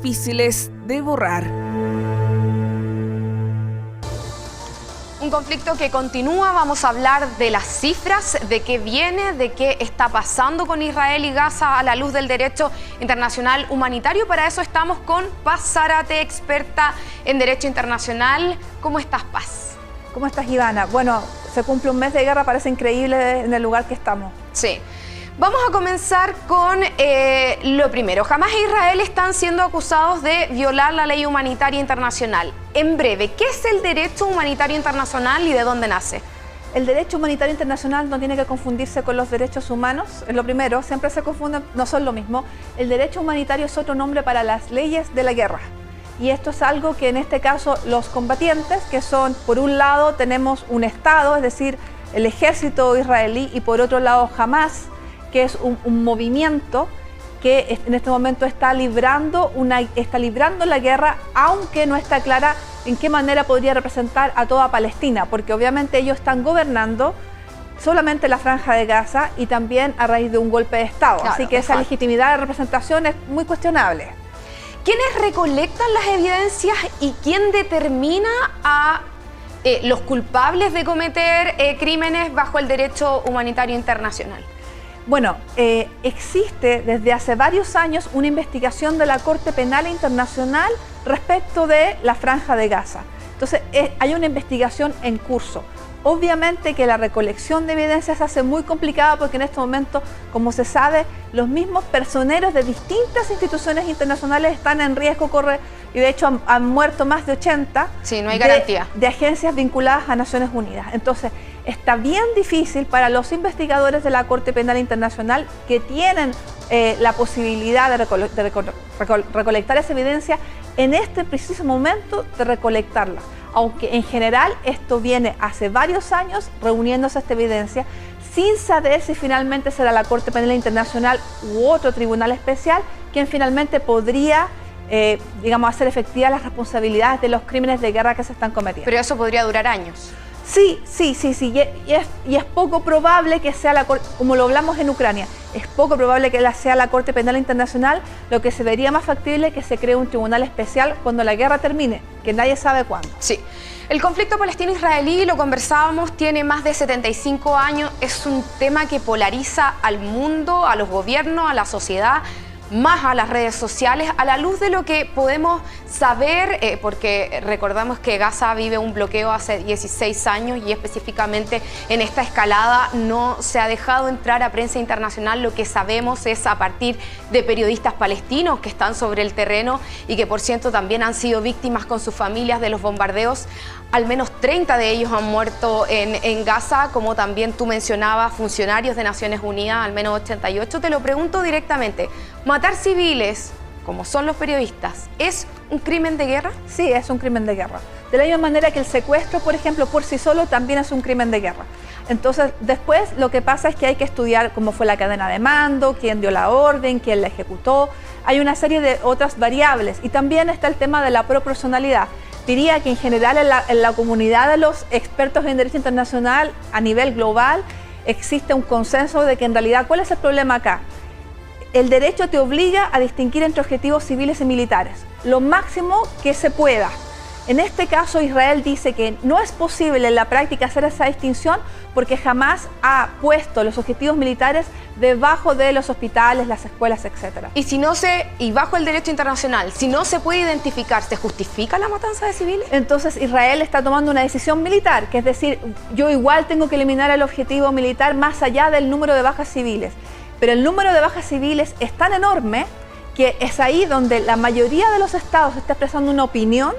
difíciles de borrar. Un conflicto que continúa. Vamos a hablar de las cifras, de qué viene, de qué está pasando con Israel y Gaza a la luz del derecho internacional humanitario. Para eso estamos con Paz Zárate, experta en derecho internacional. ¿Cómo estás, Paz? ¿Cómo estás, Ivana? Bueno, se cumple un mes de guerra, parece increíble en el lugar que estamos. Sí. Vamos a comenzar con lo primero. Hamás e Israel están siendo acusados de violar la ley humanitaria internacional. En breve, ¿qué es el derecho humanitario internacional y de dónde nace? El derecho humanitario internacional no tiene que confundirse con los derechos humanos, es lo primero, siempre se confunden, no son lo mismo. El derecho humanitario es otro nombre para las leyes de la guerra. Y esto es algo que en este caso los combatientes, que son, por un lado tenemos un Estado, es decir, el ejército israelí, y por otro lado Hamás, que es un movimiento que en este momento está librando la guerra, aunque no está clara en qué manera podría representar a toda Palestina, porque obviamente ellos están gobernando solamente la Franja de Gaza y también a raíz de un golpe de Estado. Claro, así que esa legitimidad de representación es muy cuestionable. ¿Quiénes recolectan las evidencias y quién determina a los culpables de cometer crímenes bajo el derecho humanitario internacional? Bueno, existe desde hace varios años una investigación de la Corte Penal Internacional respecto de la Franja de Gaza. Entonces, hay una investigación en curso. Obviamente que la recolección de evidencias se hace muy complicada porque en este momento, como se sabe, los mismos personeros de distintas instituciones internacionales están en riesgo, y de hecho han muerto más de 80 sí, no hay garantía. de agencias vinculadas a Naciones Unidas. Entonces, está bien difícil para los investigadores de la Corte Penal Internacional que tienen la posibilidad de recolectar esa evidencia en este preciso momento de recolectarla. Aunque en general esto viene hace varios años reuniéndose esta evidencia sin saber si finalmente será la Corte Penal Internacional u otro tribunal especial quien finalmente podría digamos, hacer efectivas las responsabilidades de los crímenes de guerra que se están cometiendo. Pero eso podría durar años. Sí, y es poco probable que sea la Corte, como lo hablamos en Ucrania, es poco probable que sea la Corte Penal Internacional. Lo que se vería más factible es que se cree un tribunal especial cuando la guerra termine, que nadie sabe cuándo. Sí. El conflicto palestino-israelí, lo conversábamos, tiene más de 75 años, es un tema que polariza al mundo, a los gobiernos, a la sociedad, más a las redes sociales, a la luz de lo que podemos saber, porque recordamos que Gaza vive un bloqueo hace 16 años y específicamente en esta escalada no se ha dejado entrar a prensa internacional. Lo que sabemos es a partir de periodistas palestinos que están sobre el terreno y que por cierto también han sido víctimas con sus familias de los bombardeos. Al menos 30 de ellos han muerto en Gaza, como también tú mencionabas, funcionarios de Naciones Unidas, al menos 88. Te lo pregunto directamente, ¿matar civiles, como son los periodistas, es un crimen de guerra? Sí, es un crimen de guerra. De la misma manera que el secuestro, por ejemplo, por sí solo también es un crimen de guerra. Entonces, después lo que pasa es que hay que estudiar cómo fue la cadena de mando, quién dio la orden, quién la ejecutó. Hay una serie de otras variables y también está el tema de la proporcionalidad. Diría que en general en la comunidad de los expertos en derecho internacional a nivel global existe un consenso de que en realidad, ¿cuál es el problema acá? El derecho te obliga a distinguir entre objetivos civiles y militares, lo máximo que se pueda. En este caso, Israel dice que no es posible en la práctica hacer esa distinción porque jamás ha puesto los objetivos militares debajo de los hospitales, las escuelas, etc. Y bajo el derecho internacional, si no se puede identificar, ¿se justifica la matanza de civiles? Entonces Israel está tomando una decisión militar, que es decir, yo igual tengo que eliminar el objetivo militar más allá del número de bajas civiles. Pero el número de bajas civiles es tan enorme que es ahí donde la mayoría de los estados está expresando una opinión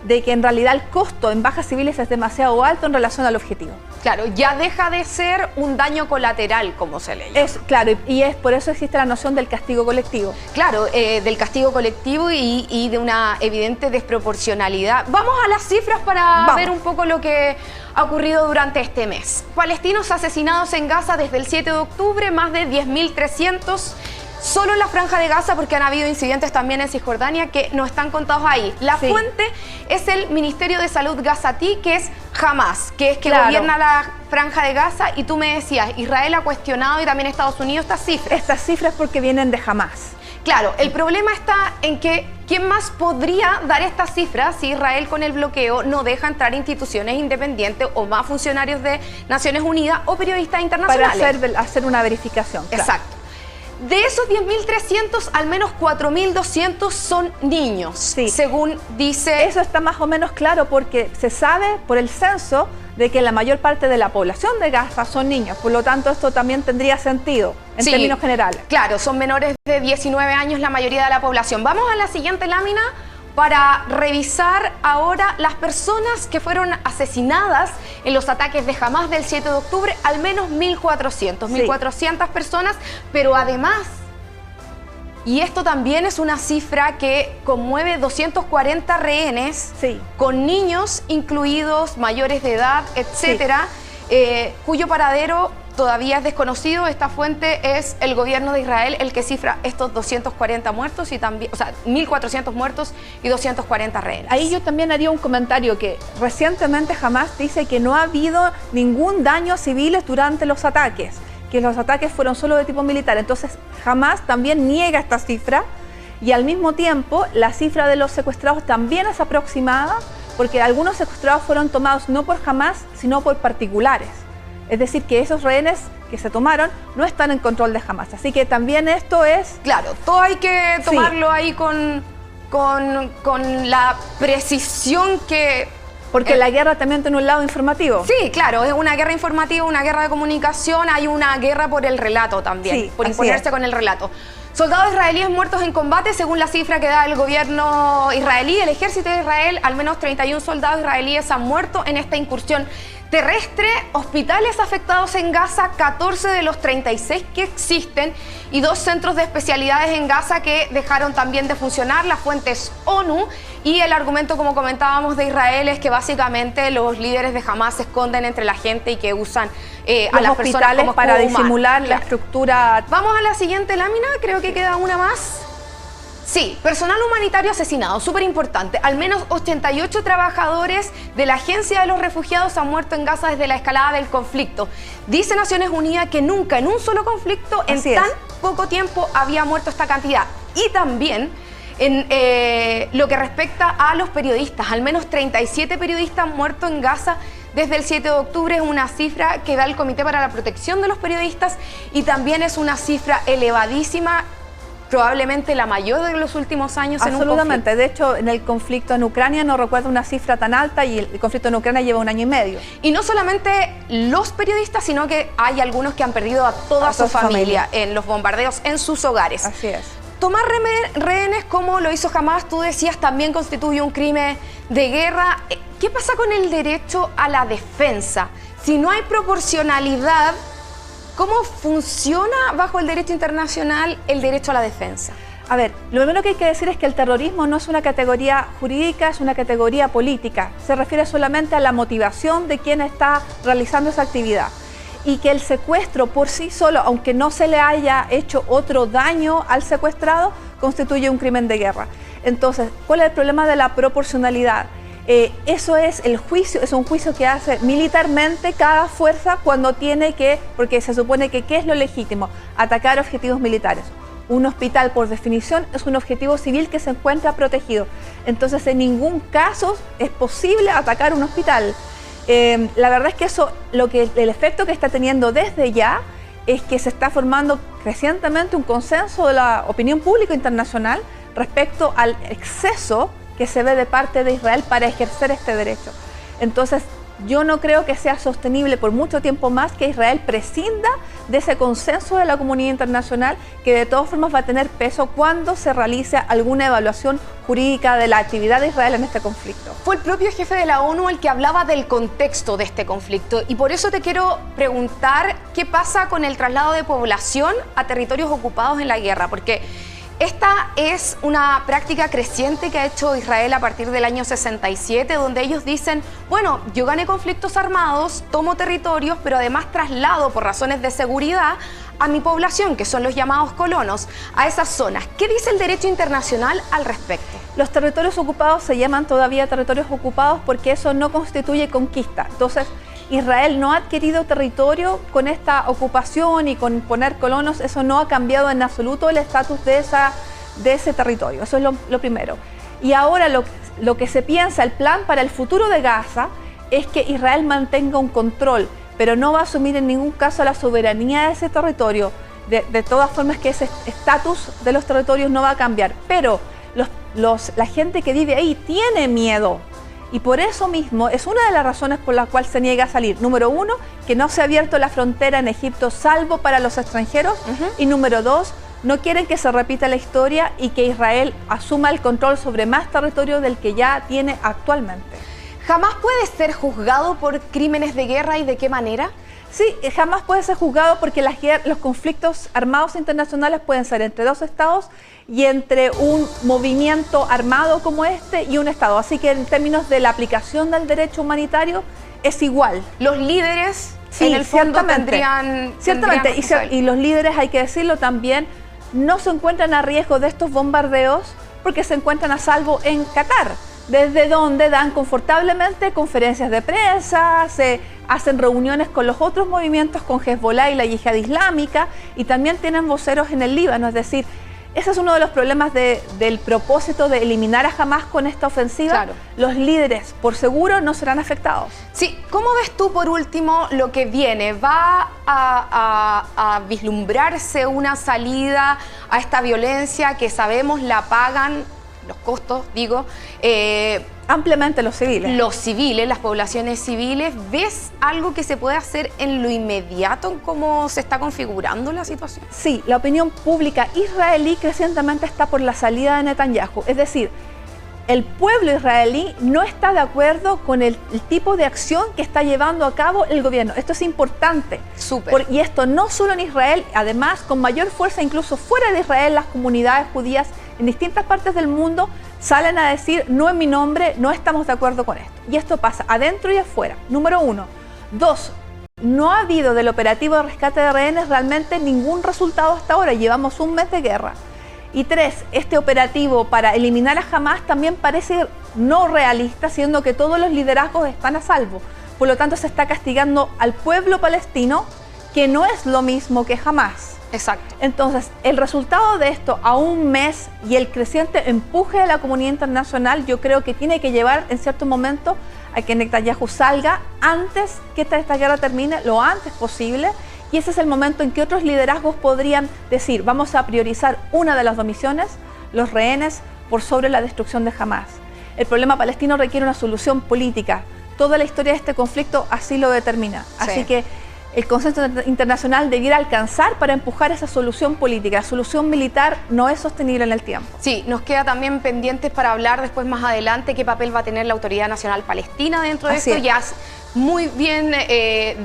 de que en realidad el costo en bajas civiles es demasiado alto en relación al objetivo. Claro, ya deja de ser un daño colateral, como se le llama. Claro, y por eso existe la noción del castigo colectivo. Claro, del castigo colectivo y de una evidente desproporcionalidad. Vamos a las cifras para ver un poco lo que ha ocurrido durante este mes. Palestinos asesinados en Gaza desde el 7 de octubre, más de 10.300. Solo en la Franja de Gaza, porque han habido incidentes también en Cisjordania que no están contados ahí. La fuente es el Ministerio de Salud gazatí, que es Hamás, que es que gobierna la Franja de Gaza. Y tú me decías, Israel ha cuestionado y también Estados Unidos estas cifras. Estas cifras porque vienen de Hamás. Claro, el problema está en que ¿quién más podría dar estas cifras si Israel con el bloqueo no deja entrar instituciones independientes o más funcionarios de Naciones Unidas o periodistas internacionales? Para hacer una verificación. Claro. Exacto. De esos 10.300, al menos 4.200 son niños, sí, según dice... Eso está más o menos claro porque se sabe por el censo de que la mayor parte de la población de Gaza son niños. Por lo tanto, esto también tendría sentido en términos generales. Claro, son menores de 19 años la mayoría de la población. Vamos a la siguiente lámina para revisar ahora las personas que fueron asesinadas en los ataques de Hamás del 7 de octubre, al menos 1.400 personas, pero además, y esto también es una cifra que conmueve, 240 rehenes, con niños incluidos, mayores de edad, etcétera, cuyo paradero todavía es desconocido. Esta fuente es el gobierno de Israel el que cifra estos 240 muertos y también, o sea, 1.400 muertos y 240 rehenes. Ahí yo también haría un comentario que recientemente Hamás dice que no ha habido ningún daño a civiles durante los ataques, que los ataques fueron solo de tipo militar. Entonces Hamás también niega esta cifra y al mismo tiempo la cifra de los secuestrados también es aproximada porque algunos secuestrados fueron tomados no por Hamás, sino por particulares. Es decir, que esos rehenes que se tomaron no están en control de Hamás. Así que también esto es... Claro, todo hay que tomarlo ahí con la precisión que... Porque la guerra también tiene un lado informativo. Sí, claro, es una guerra informativa, una guerra de comunicación, hay una guerra por el relato también, por imponerse con el relato. Soldados israelíes muertos en combate, según la cifra que da el gobierno israelí, el ejército de Israel, al menos 31 soldados israelíes han muerto en esta incursión terrestre. Hospitales afectados en Gaza, 14 de los 36 que existen, y 2 centros de especialidades en Gaza que dejaron también de funcionar. Las fuentes ONU y el argumento, como comentábamos, de Israel es que básicamente los líderes de Hamás se esconden entre la gente y que usan a las personas como para disimular la estructura. Vamos a la siguiente lámina, creo que queda una más. Sí, personal humanitario asesinado, súper importante. Al menos 88 trabajadores de la Agencia de los Refugiados han muerto en Gaza desde la escalada del conflicto. Dice Naciones Unidas que nunca en un solo conflicto en tan poco tiempo había muerto esta cantidad. Y también en lo que respecta a los periodistas, al menos 37 periodistas han muerto en Gaza desde el 7 de octubre, es una cifra que da el Comité para la Protección de los Periodistas y también es una cifra elevadísima, probablemente la mayor de los últimos años en un conflicto. Absolutamente. De hecho, en el conflicto en Ucrania no recuerdo una cifra tan alta y el conflicto en Ucrania lleva 1 año y medio. Y no solamente los periodistas, sino que hay algunos que han perdido a toda su familia en los bombardeos en sus hogares. Así es. Tomar rehenes, como lo hizo Hamás, tú decías, también constituye un crimen de guerra. ¿Qué pasa con el derecho a la defensa? Si no hay proporcionalidad, ¿cómo funciona bajo el derecho internacional el derecho a la defensa? A ver, lo primero que hay que decir es que el terrorismo no es una categoría jurídica, es una categoría política. Se refiere solamente a la motivación de quien está realizando esa actividad. Y que el secuestro por sí solo, aunque no se le haya hecho otro daño al secuestrado, constituye un crimen de guerra. Entonces, ¿cuál es el problema de la proporcionalidad? Eso es el juicio, es un juicio que hace militarmente cada fuerza cuando tiene que, porque se supone que ¿qué es lo legítimo? Atacar objetivos militares. Un hospital, por definición, es un objetivo civil que se encuentra protegido. Entonces, en ningún caso es posible atacar un hospital. La verdad es que eso, el efecto que está teniendo desde ya es que se está formando recientemente un consenso de la opinión pública internacional respecto al exceso que se ve de parte de Israel para ejercer este derecho. Entonces, yo no creo que sea sostenible por mucho tiempo más que Israel prescinda de ese consenso de la comunidad internacional, que de todas formas va a tener peso cuando se realice alguna evaluación jurídica de la actividad de Israel en este conflicto. Fue el propio jefe de la ONU el que hablaba del contexto de este conflicto y por eso te quiero preguntar qué pasa con el traslado de población a territorios ocupados en la guerra, porque esta es una práctica creciente que ha hecho Israel a partir del año 67, donde ellos dicen, bueno, yo gané conflictos armados, tomo territorios, pero además traslado por razones de seguridad a mi población, que son los llamados colonos, a esas zonas. ¿Qué dice el derecho internacional al respecto? Los territorios ocupados se llaman todavía territorios ocupados porque eso no constituye conquista. Entonces, Israel no ha adquirido territorio con esta ocupación y con poner colonos, eso no ha cambiado en absoluto el estatus de de ese territorio. Eso es lo primero. Y ahora lo que se piensa, el plan para el futuro de Gaza, es que Israel mantenga un control, pero no va a asumir en ningún caso la soberanía de ese territorio. De todas formas que ese estatus de los territorios no va a cambiar, pero la gente que vive ahí tiene miedo. Y por eso mismo es una de las razones por las cuales se niega a salir. Número uno, que no se ha abierto la frontera en Egipto salvo para los extranjeros. Y número dos, no quieren que se repita la historia y que Israel asuma el control sobre más territorio del que ya tiene actualmente. ¿Jamás puede ser juzgado por crímenes de guerra y de qué manera? Sí, jamás puede ser juzgado porque los conflictos armados internacionales pueden ser entre dos estados y entre un movimiento armado como este y un estado. Así que en términos de la aplicación del derecho humanitario es igual. Los líderes, sí, en el fondo, tendrían y los líderes, hay que decirlo también, no se encuentran a riesgo de estos bombardeos porque se encuentran a salvo en Qatar, desde donde dan confortablemente conferencias de prensa, se hacen reuniones con los otros movimientos, con Hezbollah y la Yihad Islámica, y también tienen voceros en el Líbano. Es decir, ese es uno de los problemas del propósito de eliminar a Hamás con esta ofensiva. Claro. Los líderes, por seguro, no serán afectados. Sí, ¿cómo ves tú, por último, lo que viene? ¿Va a vislumbrarse una salida a esta violencia que sabemos la pagan, los costos, digo, ampliamente los civiles? Los civiles, las poblaciones civiles? ¿Ves algo que se puede hacer en lo inmediato en cómo se está configurando la situación? Sí, la opinión pública israelí crecientemente está por la salida de Netanyahu. Es decir, el pueblo israelí no está de acuerdo con el tipo de acción que está llevando a cabo el gobierno. Esto es importante. Súper. Y esto no solo en Israel, además con mayor fuerza incluso fuera de Israel, las comunidades judías en distintas partes del mundo salen a decir, no en mi nombre, no estamos de acuerdo con esto. Y esto pasa adentro y afuera, número uno. Dos, no ha habido del operativo de rescate de rehenes realmente ningún resultado hasta ahora. Llevamos un mes de guerra. Y tres, este operativo para eliminar a Hamás también parece no realista, siendo que todos los liderazgos están a salvo. Por lo tanto, se está castigando al pueblo palestino, que no es lo mismo que Hamás. Exacto. Entonces, el resultado de esto a un mes y el creciente empuje de la comunidad internacional, yo creo que tiene que llevar en cierto momento a que Netanyahu salga antes que esta guerra termine, lo antes posible. Y ese es el momento en que otros liderazgos podrían decir, vamos a priorizar una de las dos misiones, los rehenes, por sobre la destrucción de Hamás. El problema palestino requiere una solución política. Toda la historia de este conflicto así lo determina. Sí. Así que el consenso internacional debiera alcanzar para empujar esa solución política. La solución militar no es sostenible en el tiempo. Sí, nos queda también pendientes para hablar después más adelante qué papel va a tener la Autoridad Nacional Palestina dentro de Así esto. es. Ya muy bien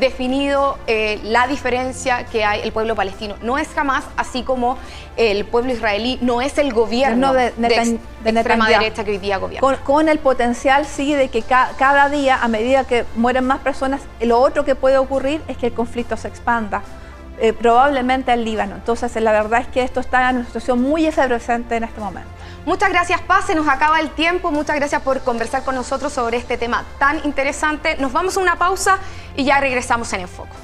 definido la diferencia que hay. El pueblo palestino no es Hamás, así como el pueblo israelí no es el gobierno de extrema derecha que hoy día gobierna. Con el potencial, sí, de que cada día, a medida que mueren más personas, lo otro que puede ocurrir es que el conflicto se expanda, probablemente al Líbano. Entonces, la verdad es que esto está en una situación muy efervescente en este momento. Muchas gracias, Paz. Se nos acaba el tiempo. Muchas gracias por conversar con nosotros sobre este tema tan interesante. Nos vamos a una pausa y ya regresamos en Enfoco.